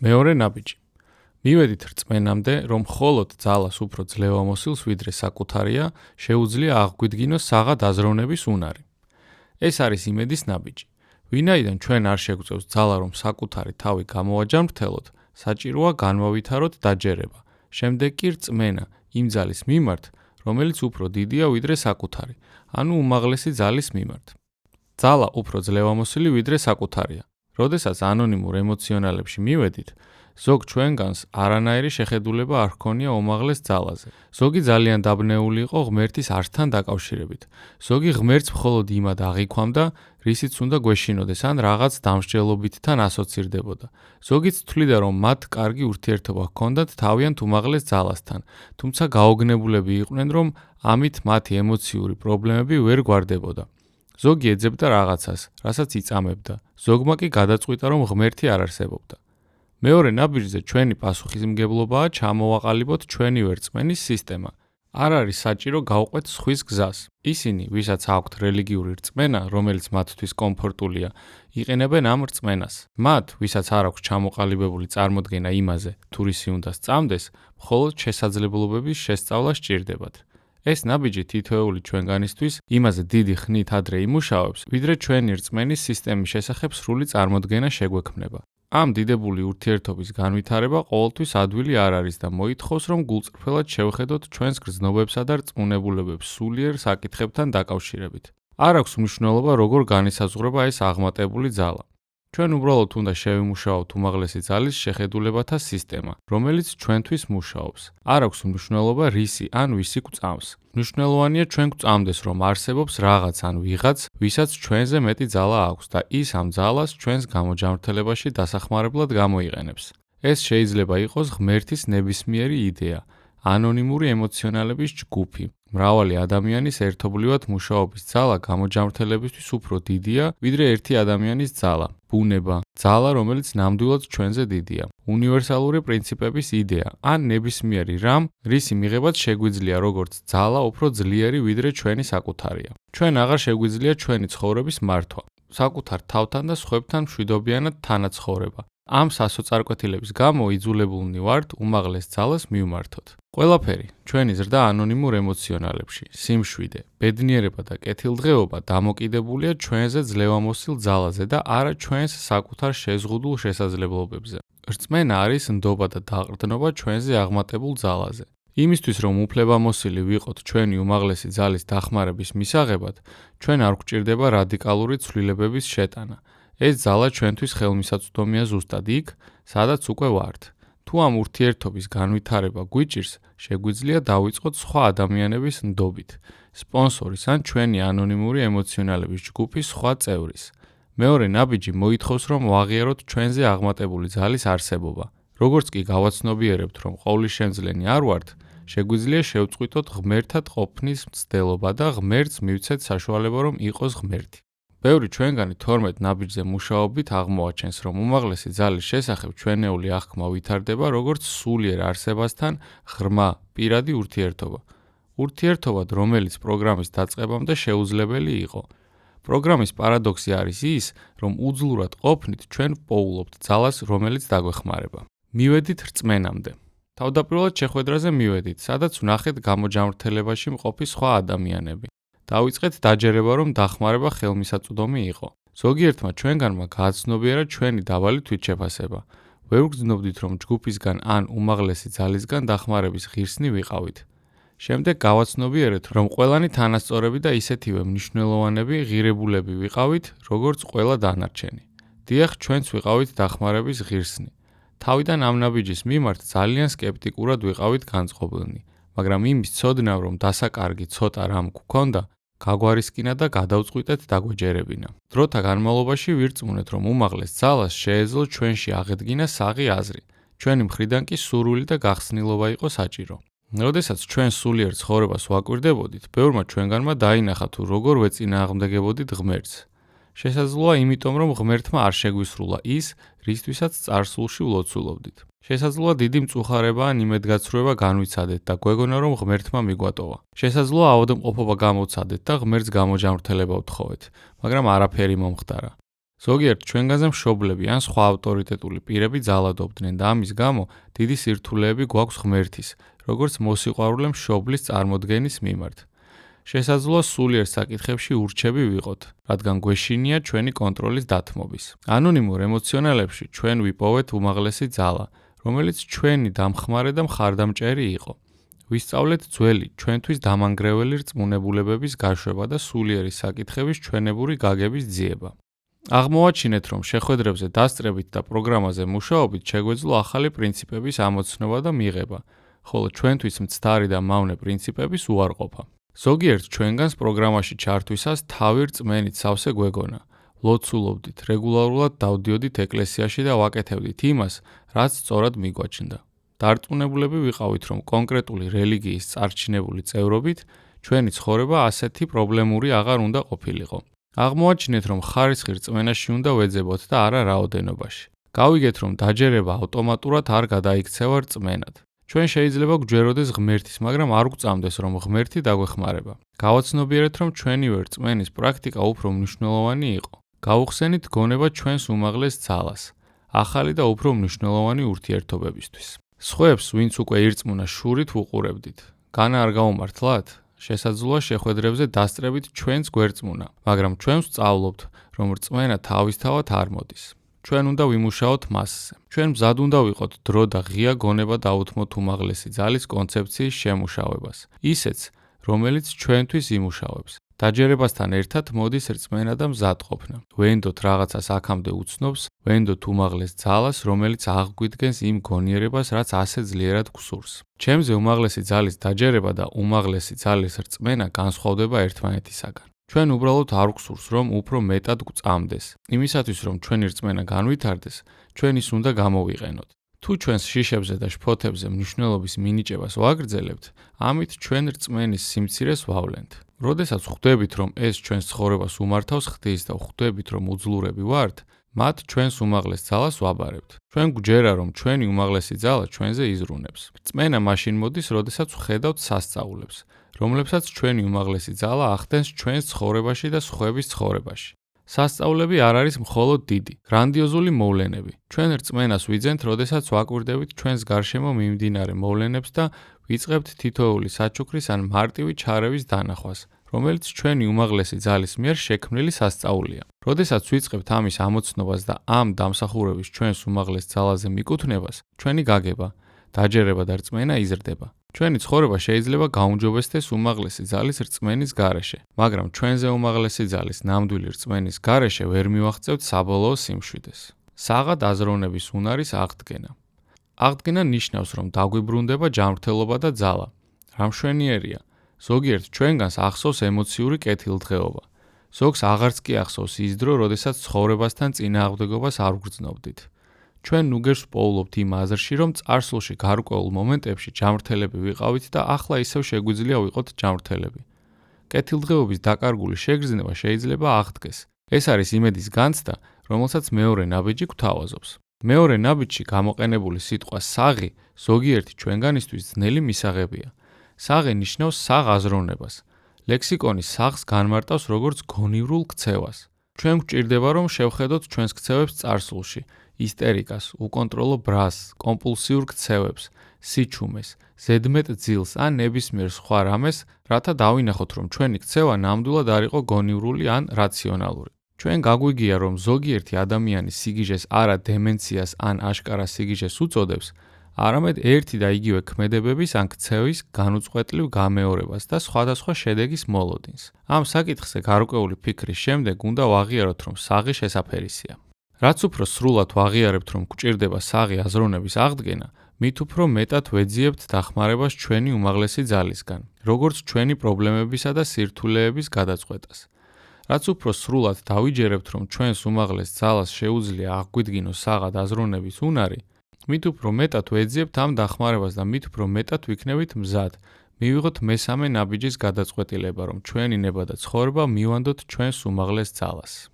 მეორე ნაბიჯი. მივედით რწმენამდე, რომ მხოლოდ ძალას უფრო ძლევამოსილს ვიდრე საკუთარია, შეუძლია აღგვიდგინოს საღა დაზროვნების უნარი. ეს არის იმედის ნაბიჯი. ვინაიდან ჩვენ არ შეგვწევს ძალა, რომ საკუთარი თავი გამოვაჯამრთელოთ, საჭიროა განვავითაროთ დაჯერება. შემდეგ კი რწმენა იმ ძალის მიმართ, რომელიც უფრო დიდია ვიდრე საკუთარი, ანუ უმაღლესი ძალის მიმართ. ძალა უფრო ძლევამოსილი ვიდრე საკუთარია. როდესაც ანონიმურ ემოციონალებში მივედით, ზოგ ჩვენგანს არანაირი შეხედულება არ ჰქონია უმაღლეს ძალაზე. ზოგი ძალიან დაბნეული იყო ღმერთის არსთან დაკავშირებით. ზოგი ღმერთს მხოლოდ იმად აღიქვამდა, რისიც უნდა გვეშინოდეს ან რაღაც დამსჯელობითთან ასოცირდებოდა. ზოგიც თვლიდა, რომ მათ კარგი ურთიერთობა ჰქონდათ თავიანთ უმაღლეს ძალასთან, თუმცა გაოგნებულები იყვნენ, რომ ამით მათი ემოციური პრობლემები ვერ გვარდებოდა. ზოგი ეძებდა რაღაცას, რასაც იწამებდა. ზოგმა კი გადაწყვიტა, რომ ღმერთი არ არსებობდა. მეორე ნაბიჯზე ჩვენი პასუხისმგებლობაა ჩამოვაყალიბოთ ჩვენი რწმენის სისტემა. არ არის საჭირო გავყვეთ სხვის გზას. ისინი, ვისაც აქვთ რელიგიური რწმენა, რომელიც მათთვის კომფორტულია, იყენებენ ამ რწმენას. მათ, ვისაც არ აქვს ჩამოყალიბებული წარმოდგენა იმაზე, თუ რისი უნდა სწამდეს, მხოლოდ შესაძლებლობების შესწავლა სჭირდებათ. ეს ნაბიჯი თითოეული ჩვენგანისთვის იმაზე დიდი ხნით ადრე იმუშავებს, ვიდრე ჩვენი რწმენის სისტემის შესახებ სრული წარმოდგენა შეგვექმნება. ამ დიდებული ურთიერთობის განვითარება ყოველთვის ადვილი არ არის და მოითხოვს, რომ გულწრფელად შევხედოთ ჩვენს გრძნობებსა და რწმუნებულებებს სულიერ საკითხებთან დაკავშირებით. არ აქვს მნიშვნელობა, როგორ განისაზღვრება ეს აღმატებული ძალა. ჩვენ უბრალოდ უნდა შევიმუშაოთ უმაღლესი ძალის შეხედულებათა სისტემა, რომელიც ჩვენთვის მუშაობს. არ აქვს მნიშვნელობა რისი ან ვისი გვწამს. მნიშვნელოვანია ჩვენ გვწამდეს, რომ არსებობს რაღაც ან ვიღაც, ვისაც ჩვენზე მეტი ძალა აქვს და ის ამ ძალას ჩვენს გამოჯანმრთელებაში დასახმარებლად გამოიყენებს. ეს შეიძლება იყოს ღმერთის ნებისმიერი იდეა, ანონიმური ემოციონალების ჯგუფი. მრავალი ადამიანის ერთობლივად მუშაობის ძალა გამოჯანმრთელებისთვის უფრო დიდია, ვიდრე ერთი ადამიანის ძალა. ბუნება, ძალა, რომელიც ნამდვილად ჩვენზე დიდია. უნივერსალური პრინციპების იდეა, ან ნებისმიერი რამ, რისი მიღებაც შეგვიძლია როგორც ძალა უფრო ძლიერი ვიდრე ჩვენი საკუთარია. ჩვენ აღარ შეგვიძლია ჩვენი ცხოვრების მართვა, საკუთარ თავთან და სხვებთან მშვიდობიანად თანაცხოვრება. ამ სასოწარკვეთილების გამო იძულებულნი ვართ უმაღლეს ძალას მივმართოთ. ყველაფერი, ჩვენი ზრდა ანონიმურ ემოციონალებში, სიმშვიდე, ბედნიერება და კეთილდღეობა დამოკიდებულია ჩვენზე ძლევამოსილ ძალაზე და არა ჩვენს საკუთარ შეზღუდულ შესაძლებლობებზე. რწმენა არის ნდობა და დაყრდნობა ჩვენზე აღმატებულ ძალაზე. იმისთვის, რომ უფლებამოსილი ვიყოთ ჩვენი უმაღლესი ძალის დახმარების მისაღებად, ჩვენ არ გვჭირდება რადიკალური ცვლილებების შეტანა. ეს ძალა ჩვენთვის ხელმისაწვდომია ზუსტად იქ, სადაც უკვე ვართ. თუ ამ ურთიერთობის განვითარება გვიჭირს, შეგვიძლია დავიწყოთ სხვა ადამიანების ნდობით, სპონსორის ან ჩვენი ანონიმური ემოციონალების ჯგუფის სხვა წევრის. მეორე ნაბიჯი მოითხოვს, რომ ვაღიაროთ ჩვენზე აღმატებული ძალის არსებობა. როგორც კი გავაცნობიერებთ, რომ ყოვლისშემძლენი არ ვართ, შეგვიძლია შევწყვიტოთ ღმერთად ყოფნის მცდელობა და ღმერთს მივცეთ საშუალება, რომ იყოს ღმერთი. ბევრი ჩვენგანი 12 ნაბიჯზე მუშაობით აღმოაჩენს, რომ უმაღლესი ძალის შესახებ ჩვენეული აღქმა ვითარდება როგორც სულიერ არსებასთან ღრმა, პირადი ურთიერთობა. ურთიერთობად, რომელიც პროგრამის დაწყებამდე შეუძლებელი იყო. პროგრამის პარადოქსი არის ის, რომ უძლურად ყოფნით ჩვენ პოულობთ ძალას, რომელიც დაგვეხმარება. მივედით რწმენამდე. თავდაპირველად შეხვედრაზე მივედით, სადაც ვნახეთ გამოჯანმრთელებაში მყოფი სხვა ადამიანები. დავიწყეთ დაჯერება, რომ დახმარება ხელმისაწვდომი იყო. ზოგიერთმა ჩვენგანმა გააცნობიერა ჩვენი დაბალი თვითშეფასება. ვერ ვგრძნობდით, რომ ჯგუფისგან ან უმაღლესი ძალისგან დახმარების ღირსნი ვიყავით. შემდეგ გავაცნობიერეთ, რომ ყველანი თანასწორები და ისეთივე მნიშვნელოვანები ღირებულები ვიყავით, როგორც ყველა დანარჩენი. დიახ, ჩვენც ვიყავით დახმარების ღირსნი. თავიდან ამ ნაბიჯის მიმართ ძალიან სკეპტიკურად ვიყავით განწყობილნი, მაგრამ იმის ცოდნა, რომ დასაკარგი ცოტა რამ გვქონდა, გაგვარისკინა და გადავწყვიტეთ დაგვეჯერებინა. დროთა განმავლობაში ვირწმუნეთ, რომ უმაღლეს ძალას შეეძლო ჩვენში აღედგინა საღი აზრი. ჩვენი მხრიდან კი სურვილი და გახსნილობა იყო საჭირო. როდესაც ჩვენ სულიერ ცხოვრებას ვაკვირდებოდით, ბევრმა ჩვენგანმა დაინახა თუ როგორ ვეწინააღმდეგებოდით ღმერთს. შესაძლოა იმიტომ, რომ ღმერთმა არ შეგვისრულა ის, რისთვისაც წარსულში ვლოცულობდით. შესაძლოა დიდი მწუხარება ან იმედგაცრუება განვიცადეთ და გვეგონა, რომ ღმერთმა მიგვატოვა. შესაძლოა ავადმყოფობა გამოვცადეთ და ღმერთს გამოჯანმრთელება ვთხოვეთ, მაგრამ არაფერი მომხდარა. ზოგიერთ ჩვენგანზე მშობლები ან სხვა ავტორიტეტული პირები ძალადობდნენ და ამის გამო დიდი სირთულეები გვაქვს ღმერთის, როგორც მოსიყვარულე მშობლის წარმოდგენის მიმართ. შესაძლოა სულიერ საკითხებში ურჩები ვიყოთ, რადგან გვეშინია ჩვენი კონტროლის დათმობის. ანონიმურ ემოციონალებში ჩვენ ვიპოვეთ უმაღლესი ძალა, რომელიც ჩვენი დამხმარე და მხარდამჭერი იყო. ვისწავლეთ ძველი, ჩვენთვის დამანგრეველი რწმუნებულებების გაშვება და სულიერი საკითხების ჩვენებური გაგების ძიება. აღმოვაჩინეთ, რომ შეხვედრებზე დასწრებით და პროგრამაზე მუშაობით შეგვეძლო ახალი პრინციპების ამოცნობა და მიღება, ხოლო ჩვენთვის მცდარი და მავნე პრინციპების უარყოფა. ზოგიერთ ჩვენგანს პროგრამაში ჩართვისას თავი რწმენით სავსე გვეგონა. ლოცულობდით, რეგულარულად დავდიოდით ეკლესიაში და ვაკეთებდით იმას, რაც სწორად მიგვაჩნდა. დარწმუნებულები ვიყავით, რომ კონკრეტული რელიგიის წარჩინებული წევრობით ჩვენი ცხოვრება ასეთი პრობლემური აღარ უნდა ყოფილიყო. აღმოვაჩინეთ, რომ ხარისხი რწმენაში უნდა ვეძებოთ და არა რაოდენობაში. გავიგეთ, რომ დაჯერება ავტომატურად არ გადაიქცევა რწმენად. ჩვენ შეიძლება გვჯეროდეს ღმერთის, მაგრამ არ გვწამდეს, რომ ღმერთი დაგვეხმარება. გავაცნობიერეთ, რომ ჩვენივე რწმენის პრაქტიკა უფრო მნიშვნელოვანი იყო. გავუხსენით გონება ჩვენს უმაღლეს ძალას, ახალი და უფრო მნიშვნელოვანი ურთიერთობებისთვის. სხვებს, ვინც უკვე ირწმუნა, შურით ვუყურებდით. განა არ გაუმართლათ? შესაძლოა შეხვედრებზე დასწრებით ჩვენს გვერწმუნა, მაგრამ ჩვენ ვსწავლობთ, რომ რწმენა თავისთავად არ მოდის. ჩვენ უნდა ვიმუშაოთ მასზე. ჩვენ მზად უნდა ვიყოთ დრო და ღია გონება დაუთმოთ უმაღლესი ძალის კონცეფციის შემუშავებას. ისეც, რომელიც ჩვენთვის იმუშავებს. დაჯერებასთან ერთად მოდის რწმენა და მზადყოფნა. ვენდოთ რაღაცას აქამდე უცნობს, ვენდოთ უმაღლეს ძალას, რომელიც აღგვიდგენს იმ გონიერებას, რაც ასე ძლიერად გვსურს. ჩემზე უმაღლესი ძალის დაჯერება და უმაღლესი ძალის რწმენა განსხვავდება ერთმანეთისაგან. ჩვენ უბრალოდ არ გვსურს, რომ უფრო მეტად გვწამდეს. იმისათვის, რომ ჩვენი რწმენა განვითარდეს, ჩვენ ის უნდა გამოვიყენოთ. თუ ჩვენს შიშებზე და შფოთებზე მნიშვნელობის მინიჭებას ვაგრძელებთ, ამით ჩვენ რწმენის სიმცირეს ვავლენთ. როდესაც ხვდებით, რომ ეს ჩვენს ცხოვრებას უმართავს ხდის და ხვდებით, რომ უძლურები ვართ, მათ ჩვენს უმაღლეს ძალას ვაბარებთ. ჩვენ გვჯერა, რომ ჩვენი უმაღლესი ძალა ჩვენზე იზრუნებს. რწმენა მაშინ მოდის, როდესაც ვხედავთ სასწაულებს, რომლებსაც ჩვენი უმაღლესი ძალა ახდენს ჩვენს ცხოვრებაში და სხვების ცხოვრებაში. სასწაულები არ არის მხოლოდ დიდი, გრანდიოზული მოვლენები. ჩვენ რწმენას ვიძენთ, როდესაც ვაკვირდებით ჩვენს გარშემო მიმდინარე მოვლენებს და ვიწყებთ თითოეული საჩუქრის ან მარტივი ჩარევის დანახვას, რომელიც ჩვენი უმაღლესი ძალის მიერ შექმნილი სასწაულია. როდესაც ვიწყებთ ამის ამოცნობას და ამ დამსახურების ჩვენს უმაღლეს ძალაზე მიკუთვნებას, ჩვენი გაგება, დაჯერება და რწმენა იზრდება. ჩვენი ცხოვრება შეიძლება გაუმჯობესდეს უმაღლესი ძალის რწმენის გარეშე, მაგრამ ჩვენზე უმაღლესი ძალის ნამდვილი რწმენის გარეშე ვერ მივაღწევთ საბოლოო სიმშვიდეს. საღად აზროვნების უნარის აღდგენა. აღდგენა ნიშნავს, რომ დაგვიბრუნდება ჯანმრთელობა და ძალა. რა მშვენიერია! ზოგიერთ ჩვენგანს ახსოვს ემოციური კეთილდღეობა. ზოგს აღარც კი ახსოვს ის დრო, როდესაც ცხოვრებასთან წინააღმდეგობას არ ვგრძნობდით. ჩვენ ნუგერს პოულობთ იმ აზრში, რომ წარსულში გარკვეულ მომენტებში ჯანმრთელები ვიყავით და ახლა ისევ შეგვიძლია ვიყოთ ჯანმრთელები. კეთილდღეობის დაკარგული შეგრძნება შეიძლება აღდგეს. ეს არის იმედის განცდა, რომელსაც მეორე ნაბიჯი გვთავაზობს. მეორე ნაბიჯში გამოყენებული სიტყვა საღი ზოგიერთი ჩვენგანისთვის ძნელი მისაღებია. საღი ნიშნავს საღ აზროვნებას. ლექსიკონი საღს განმარტავს როგორც გონივრულ ქცევას. ჩვენ გვჭირდება, რომ შევხედოთ ჩვენს ქცევებს წარსულში, ისტერიკას, უკონტროლო ბრასს, კომპულსიურ ქცევებს, სიჩუმეს, ზედმეტ ძილს ან ნებისმიერ სხვა რამეს, რათა დავინახოთ, რომ ჩვენი ქცევა ნამდვილად არ იყო გონივრული ან რაციონალური. ჩვენ გაგვიგია, რომ ზოგიერთი ადამიანის სიგიჟეს არა დემენციას ან აშკარა სიგიჟეს უწოდებს, არამედ ერთი და იგივე ქმედებების ან ქცევის განუწყვეტლივ გამეორებას და სხვადასხვა შედეგის მოლოდინს. ამ საკითხზე გარკვეული ფიქრის შემდეგ უნდა ვაღიაროთ, რომ საღი შესაფერისია. რაც უფრო სრულად ვაღიარებთ, რომ გვჭირდება საღი აზროვნების აღდგენა, მით უფრო მეტად ვეძიებთ დახმარებას ჩვენი უმაღლესი ძალისგან, როგორც ჩვენი პრობლემებისა და სირთულეების გადაწყვეტას. რაც უფრო სრულად დავიჯერებთ, რომ ჩვენს უმაღლეს ძალას შეუძლია აღგვიდგინოს საღად აზროვნების უნარი, მით უფრო მეტად ვეძიებთ ამ დახმარებას და მით უფრო მეტად ვიქნებით მზად, მივიღოთ მესამე ნაბიჯის გადაწყვეტილება, რომ ჩვენი ნება და ცხოვრება მივანდოთ ჩვენს უმაღლეს ძალას.